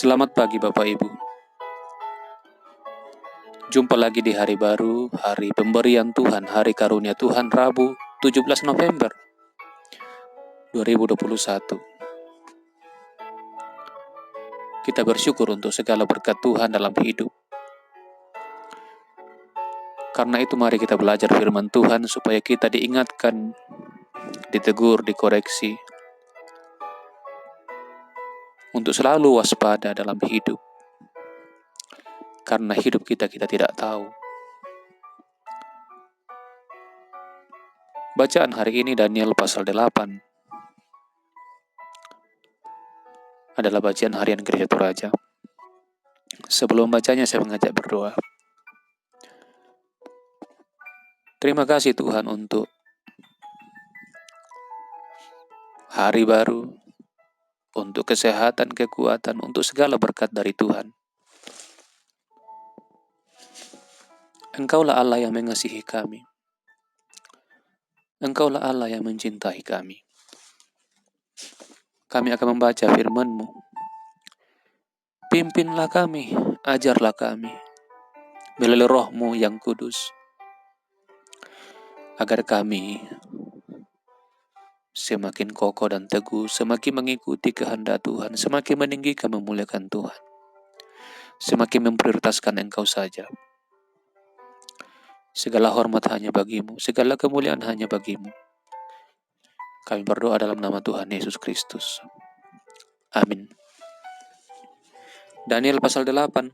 Selamat pagi Bapak Ibu. Jumpa lagi di hari baru, hari pemberian Tuhan, hari karunia Tuhan, Rabu 17 November 2021. Kita bersyukur untuk segala berkat Tuhan dalam hidup. Karena itu mari kita belajar firman Tuhan supaya kita diingatkan, ditegur, dikoreksi, untuk selalu waspada dalam hidup. Karena hidup kita tidak tahu. Bacaan hari ini Daniel pasal 8 adalah bacaan harian Gereja Toraja. Sebelum bacanya saya mengajak berdoa. Terima kasih Tuhan untuk hari baru, untuk kesehatan, kekuatan, untuk segala berkat dari Tuhan. Engkaulah Allah yang mengasihi kami. Engkaulah Allah yang mencintai kami. Kami akan membaca firman-Mu. Pimpinlah kami, ajarlah kami, melalui Roh-Mu yang kudus, agar kami semakin kokoh dan teguh, semakin mengikuti kehendak Tuhan, semakin meninggikan memuliakan Tuhan, semakin memprioritaskan Engkau saja. Segala hormat hanya Bagi-Mu, segala kemuliaan hanya Bagi-Mu. Kami berdoa dalam nama Tuhan Yesus Kristus. Amin. Daniel pasal 8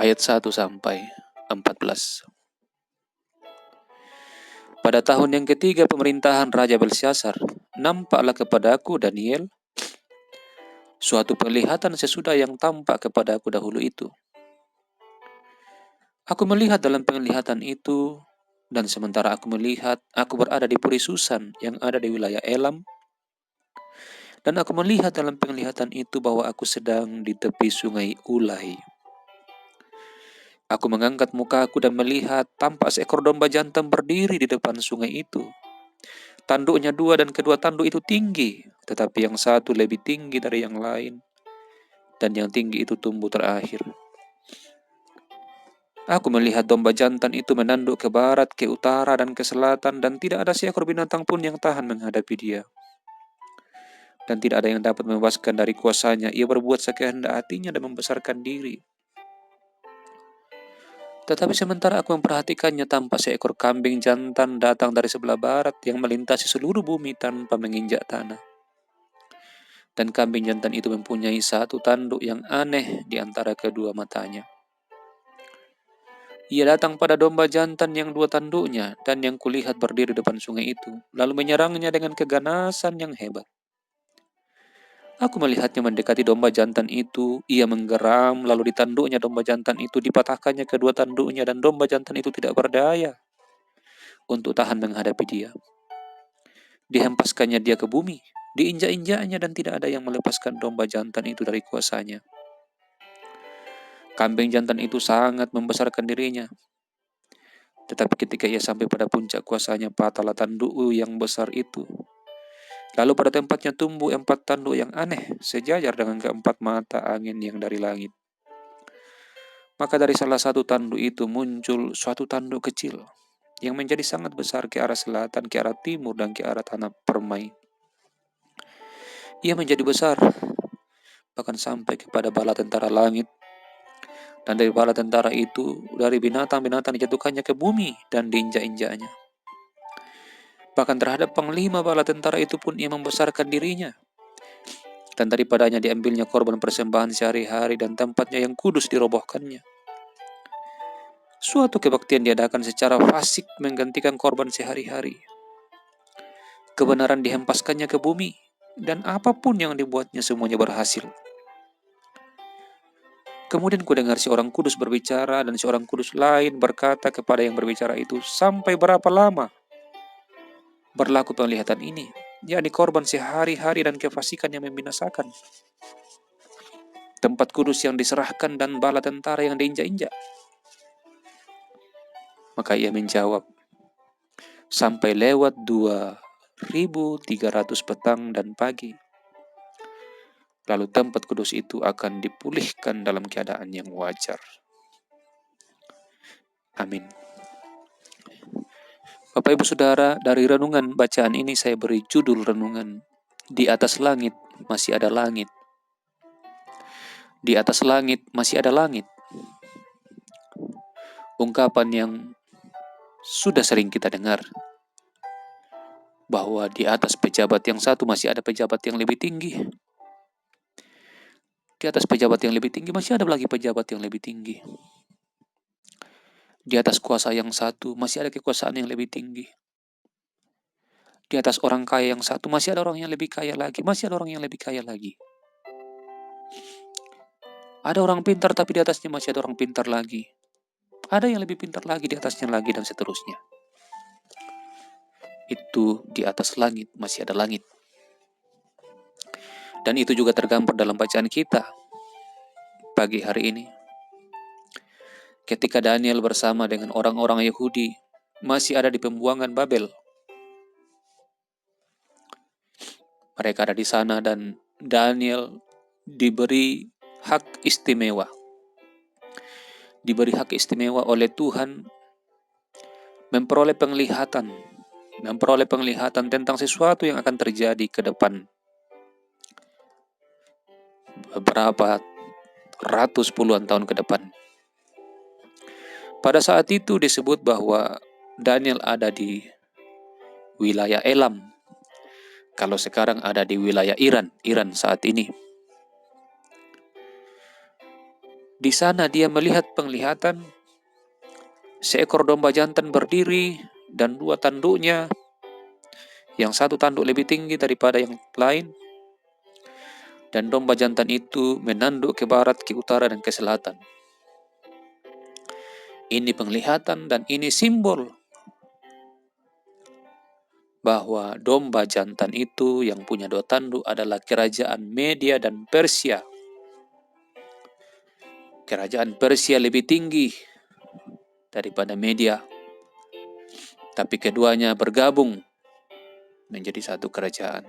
ayat 1 sampai 14. Pada tahun yang ketiga pemerintahan Raja Belsyazar, nampaklah kepadaku Daniel suatu penglihatan sesudah yang tampak kepadaku dahulu itu. Aku melihat dalam penglihatan itu, dan sementara aku melihat, aku berada di Puri Susan yang ada di wilayah Elam. Dan aku melihat dalam penglihatan itu bahwa aku sedang di tepi sungai Ulai. Aku mengangkat mukaku dan melihat tampak seekor domba jantan berdiri di depan sungai itu. Tanduknya 2 dan kedua tanduk itu tinggi, tetapi yang satu lebih tinggi dari yang lain, dan yang tinggi itu tumbuh terakhir. Aku melihat domba jantan itu menanduk ke barat, ke utara, dan ke selatan, dan tidak ada seekor binatang pun yang tahan menghadapi dia. Dan tidak ada yang dapat membebaskan dari kuasanya. Ia berbuat sekehendak hatinya dan membesarkan diri. Tetapi sementara aku memperhatikannya, tampak seekor kambing jantan datang dari sebelah barat yang melintasi seluruh bumi tanpa menginjak tanah. Dan kambing jantan itu mempunyai satu tanduk yang aneh di antara kedua matanya. Ia datang pada domba jantan yang 2 tanduknya, dan yang kulihat berdiri depan sungai itu, lalu menyerangnya dengan keganasan yang hebat. Aku melihatnya mendekati domba jantan itu, ia menggeram, lalu di tanduknya domba jantan itu dipatahkannya kedua tanduknya, dan domba jantan itu tidak berdaya untuk tahan menghadapi dia. Dihempaskannya dia ke bumi, diinjak-injaknya, dan tidak ada yang melepaskan domba jantan itu dari kuasanya. Kambing jantan itu sangat membesarkan dirinya. Tetapi ketika ia sampai pada puncak kuasanya, patahlah tanduk yang besar itu. Lalu pada tempatnya tumbuh 4 tanduk yang aneh, sejajar dengan ke-4 mata angin yang dari langit. Maka dari salah satu tanduk itu muncul suatu tanduk kecil, yang menjadi sangat besar ke arah selatan, ke arah timur, dan ke arah tanah permai. Ia menjadi besar, bahkan sampai kepada bala tentara langit. Dan dari bala tentara itu, dari binatang-binatang dijatuhkannya ke bumi dan diinjak-injaknya. Bahkan terhadap panglima bala tentara itu pun ia membesarkan dirinya. Dan daripadanya diambilnya korban persembahan sehari-hari, dan tempatnya yang kudus dirobohkannya. Suatu kebaktian diadakan secara fasik menggantikan korban sehari-hari. Kebenaran dihempaskannya ke bumi, dan apapun yang dibuatnya semuanya berhasil. Kemudian kudengar seorang kudus berbicara, dan seorang kudus lain berkata kepada yang berbicara itu, sampai berapa lama berlaku penglihatan ini, yakni korban sehari-hari dan kefasikan yang membinasakan, tempat kudus yang diserahkan, dan bala tentara yang diinjak-injak? Maka ia menjawab, sampai lewat 2.300 petang dan pagi. Lalu tempat kudus itu akan dipulihkan dalam keadaan yang wajar. Amin. Bapak Ibu Saudara, dari renungan bacaan ini saya beri judul renungan, Di atas langit masih ada langit. Di atas langit masih ada langit. Ungkapan yang sudah sering kita dengar, bahwa di atas pejabat yang satu masih ada pejabat yang lebih tinggi. Di atas pejabat yang lebih tinggi masih ada lagi pejabat yang lebih tinggi. Di atas kuasa yang satu masih ada kekuasaan yang lebih tinggi. Di atas orang kaya yang satu masih ada orang yang lebih kaya lagi, masih ada orang yang lebih kaya lagi. Ada orang pintar tapi di atasnya masih ada orang pintar lagi. Ada yang lebih pintar lagi di atasnya lagi, dan seterusnya. Itu di atas langit masih ada langit. Dan itu juga tergambar dalam bacaan kita pagi hari ini. Ketika Daniel bersama dengan orang-orang Yahudi masih ada di pembuangan Babel. Mereka ada di sana dan Daniel diberi hak istimewa. Diberi hak istimewa oleh Tuhan memperoleh penglihatan tentang sesuatu yang akan terjadi ke depan. Beberapa ratus puluhan tahun ke depan. Pada saat itu disebut bahwa Daniel ada di wilayah Elam. Kalau sekarang ada di wilayah Iran saat ini. Di sana dia melihat penglihatan seekor domba jantan berdiri dan dua tanduknya. Yang satu tanduk lebih tinggi daripada yang lain. Dan domba jantan itu menanduk ke barat, ke utara, dan ke selatan. Ini penglihatan dan ini simbol bahwa domba jantan itu yang punya dua tanduk adalah kerajaan Media dan Persia. Kerajaan Persia lebih tinggi daripada Media, tapi keduanya bergabung menjadi satu kerajaan.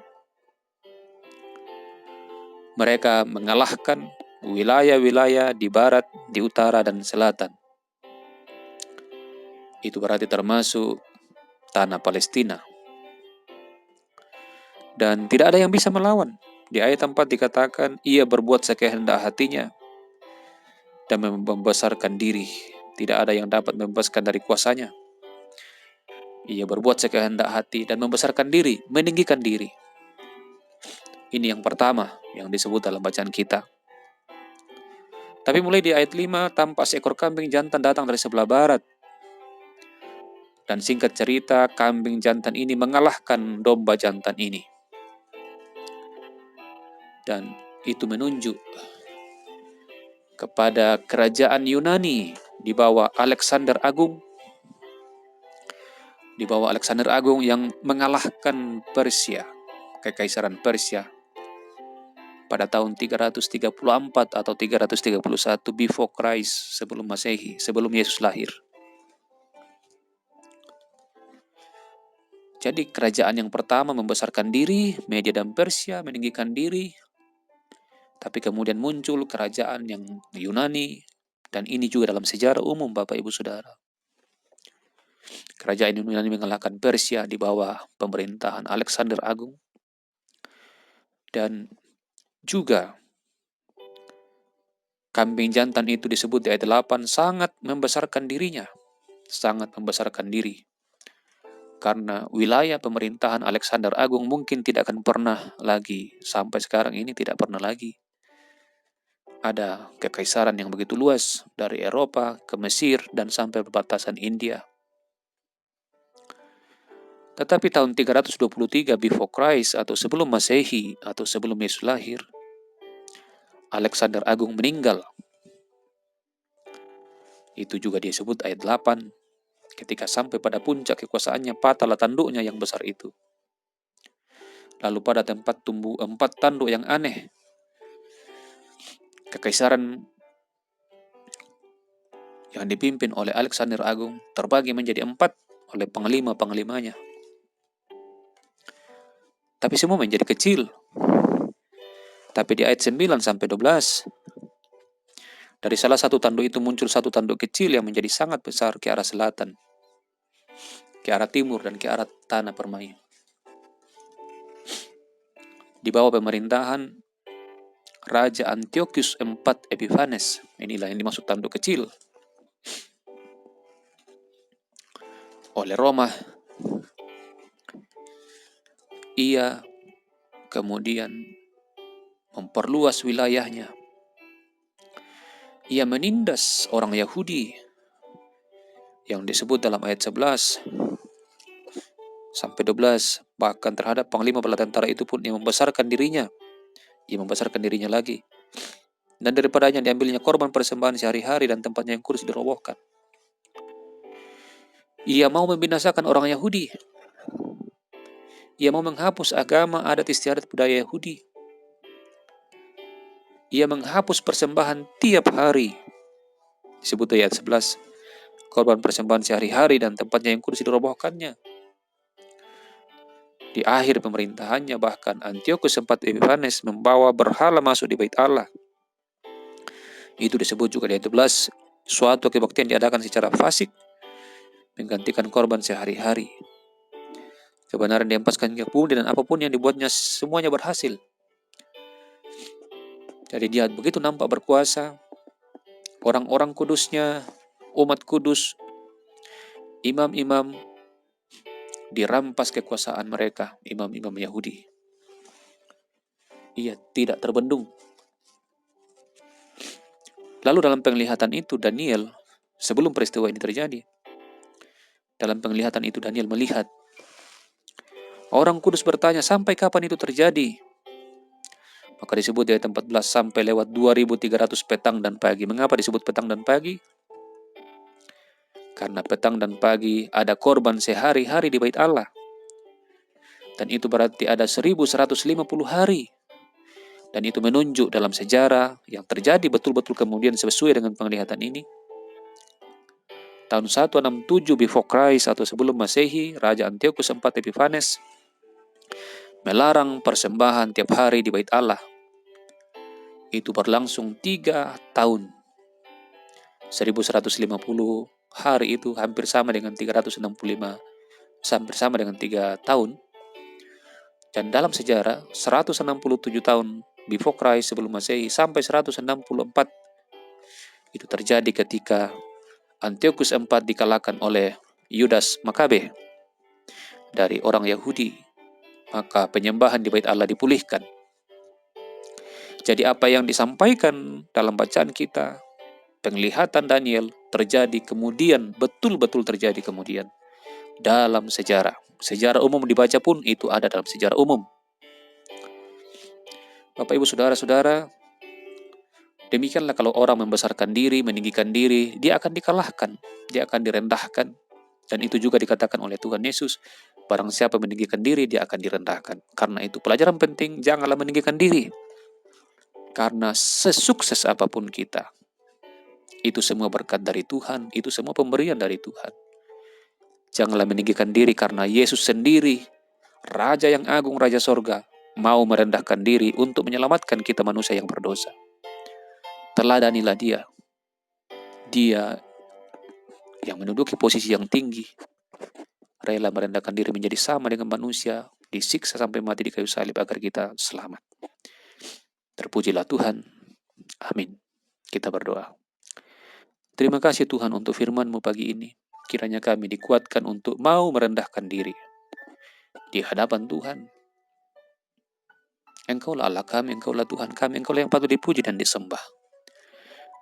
Mereka mengalahkan wilayah-wilayah di barat, di utara, dan selatan. Itu berarti termasuk tanah Palestina. Dan tidak ada yang bisa melawan. Di ayat 4 dikatakan, ia berbuat sekehendak hatinya dan membesarkan diri. Tidak ada yang dapat membebaskan dari kuasanya. Ia berbuat sekehendak hati dan membesarkan diri, meninggikan diri. Ini yang pertama yang disebut dalam bacaan kita. Tapi mulai di ayat 5, tampak seekor kambing jantan datang dari sebelah barat. Dan singkat cerita, kambing jantan ini mengalahkan domba jantan ini. Dan itu menunjuk kepada kerajaan Yunani di bawah Alexander Agung. Di bawah Alexander Agung yang mengalahkan Persia, Kekaisaran Persia, pada tahun 334 atau 331 before Christ, sebelum Masehi, sebelum Yesus lahir. Jadi kerajaan yang pertama membesarkan diri, Media dan Persia meninggikan diri. Tapi kemudian muncul kerajaan yang Yunani, dan ini juga dalam sejarah umum Bapak Ibu Saudara. Kerajaan Yunani mengalahkan Persia di bawah pemerintahan Alexander Agung. Dan juga kambing jantan itu disebut di ayat 8 sangat membesarkan dirinya. Sangat membesarkan diri. Karena wilayah pemerintahan Alexander Agung mungkin tidak akan pernah lagi, sampai sekarang ini tidak pernah lagi ada kekaisaran yang begitu luas dari Eropa ke Mesir dan sampai perbatasan India. Tetapi tahun 323 before Christ atau sebelum Masehi atau sebelum Yesus lahir, Alexander Agung meninggal. Itu juga disebut ayat 8. Ketika sampai pada puncak kekuasaannya, patahlah tanduknya yang besar itu. Lalu pada tempat tumbuh 4 tanduk yang aneh. Kekaisaran yang dipimpin oleh Alexander Agung terbagi menjadi 4 oleh panglima-panglimanya. Tapi semua menjadi kecil. Tapi di ayat 9 sampai 12, dari salah satu tanduk itu muncul satu tanduk kecil yang menjadi sangat besar ke arah selatan, ke arah timur, dan ke arah tanah permai. Di bawah pemerintahan Raja Antiochus IV Epiphanes. Inilah yang dimaksud tanduk kecil. Oleh Roma, ia kemudian memperluas wilayahnya. Ia menindas orang Yahudi yang disebut dalam ayat 11 sampai 12. Bahkan terhadap panglima bala tentara itu pun ia membesarkan dirinya. Ia membesarkan dirinya lagi. Dan daripadanya diambilnya korban persembahan sehari-hari dan tempatnya yang kudus dirobohkan. Ia mau membinasakan orang Yahudi. Ia mau menghapus agama, adat istiadat budaya Yahudi. Ia menghapus persembahan tiap hari. Disebut ayat 11. Korban persembahan sehari-hari dan tempatnya yang kudus dirobohkannya. Di akhir pemerintahannya bahkan Antiochus IV Epiphanes membawa berhala masuk di bait Allah. Itu disebut juga di ayat 12. Suatu kebaktian diadakan secara fasik, menggantikan korban sehari-hari. Kebenaran diempaskan ke bumi dan apapun yang dibuatnya semuanya berhasil. Jadi dia begitu nampak berkuasa. Orang-orang kudusnya, umat kudus, imam-imam, dirampas kekuasaan mereka, imam-imam Yahudi. Ia tidak terbendung. Lalu dalam penglihatan itu Daniel, sebelum peristiwa ini terjadi, dalam penglihatan itu Daniel melihat orang kudus bertanya, sampai kapan itu terjadi? Maka disebut di ayat 14 sampai lewat 2300 petang dan pagi. Mengapa disebut petang dan pagi? Karena petang dan pagi ada korban sehari-hari di bait Allah. Dan itu berarti ada 1150 hari. Dan itu menunjuk dalam sejarah yang terjadi betul-betul kemudian sesuai dengan penglihatan ini. Tahun 167 before Christ atau sebelum Masehi, Raja Antiochus IV Epiphanes melarang persembahan tiap hari di bait Allah. Itu berlangsung 3 tahun. 1150 hari itu hampir sama dengan 365, hampir sama dengan 3 tahun. Dan dalam sejarah 167 tahun before Christ sebelum Masehi sampai 164 itu terjadi ketika Antiochus IV dikalahkan oleh Yudas Makabe dari orang Yahudi. Maka penyembahan di bait Allah dipulihkan. Jadi apa yang disampaikan dalam bacaan kita, penglihatan Daniel terjadi kemudian, betul-betul terjadi kemudian dalam sejarah. Sejarah umum dibaca pun itu ada dalam sejarah umum. Bapak Ibu Saudara-saudara, demikianlah kalau orang membesarkan diri, meninggikan diri, dia akan dikalahkan, dia akan direndahkan. Dan itu juga dikatakan oleh Tuhan Yesus, barang siapa meninggikan diri, dia akan direndahkan. Karena itu pelajaran penting, janganlah meninggikan diri. Karena sesukses apapun kita, itu semua berkat dari Tuhan, itu semua pemberian dari Tuhan. Janganlah meninggikan diri karena Yesus sendiri, Raja yang agung, Raja sorga, mau merendahkan diri untuk menyelamatkan kita manusia yang berdosa. Teladanilah dia. Dia yang menduduki posisi yang tinggi, rela merendahkan diri menjadi sama dengan manusia, disiksa sampai mati di kayu salib agar kita selamat. Terpujilah Tuhan. Amin. Kita berdoa. Terima kasih Tuhan untuk firman-Mu pagi ini. Kiranya kami dikuatkan untuk mau merendahkan diri di hadapan Tuhan. Engkaulah Allah kami, Engkaulah Tuhan kami, Engkaulah yang patut dipuji dan disembah.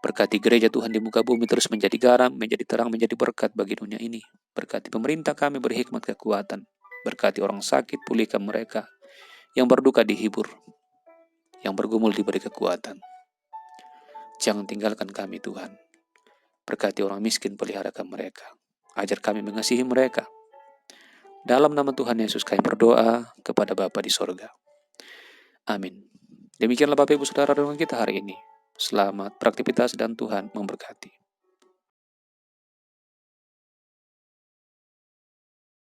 Berkati gereja Tuhan di muka bumi terus menjadi garam, menjadi terang, menjadi berkat bagi dunia ini. Berkati pemerintah kami beri hikmat kekuatan. Berkati orang sakit, pulihkan mereka. Yang berduka dihibur. Yang bergumul diberi kekuatan. Jangan tinggalkan kami Tuhan. Berkati orang miskin, peliharakan mereka. Ajar kami mengasihi mereka. Dalam nama Tuhan Yesus kami berdoa kepada Bapa di sorga. Amin. Demikianlah Bapak Ibu Saudara renungan kita hari ini. Selamat beraktivitas dan Tuhan memberkati.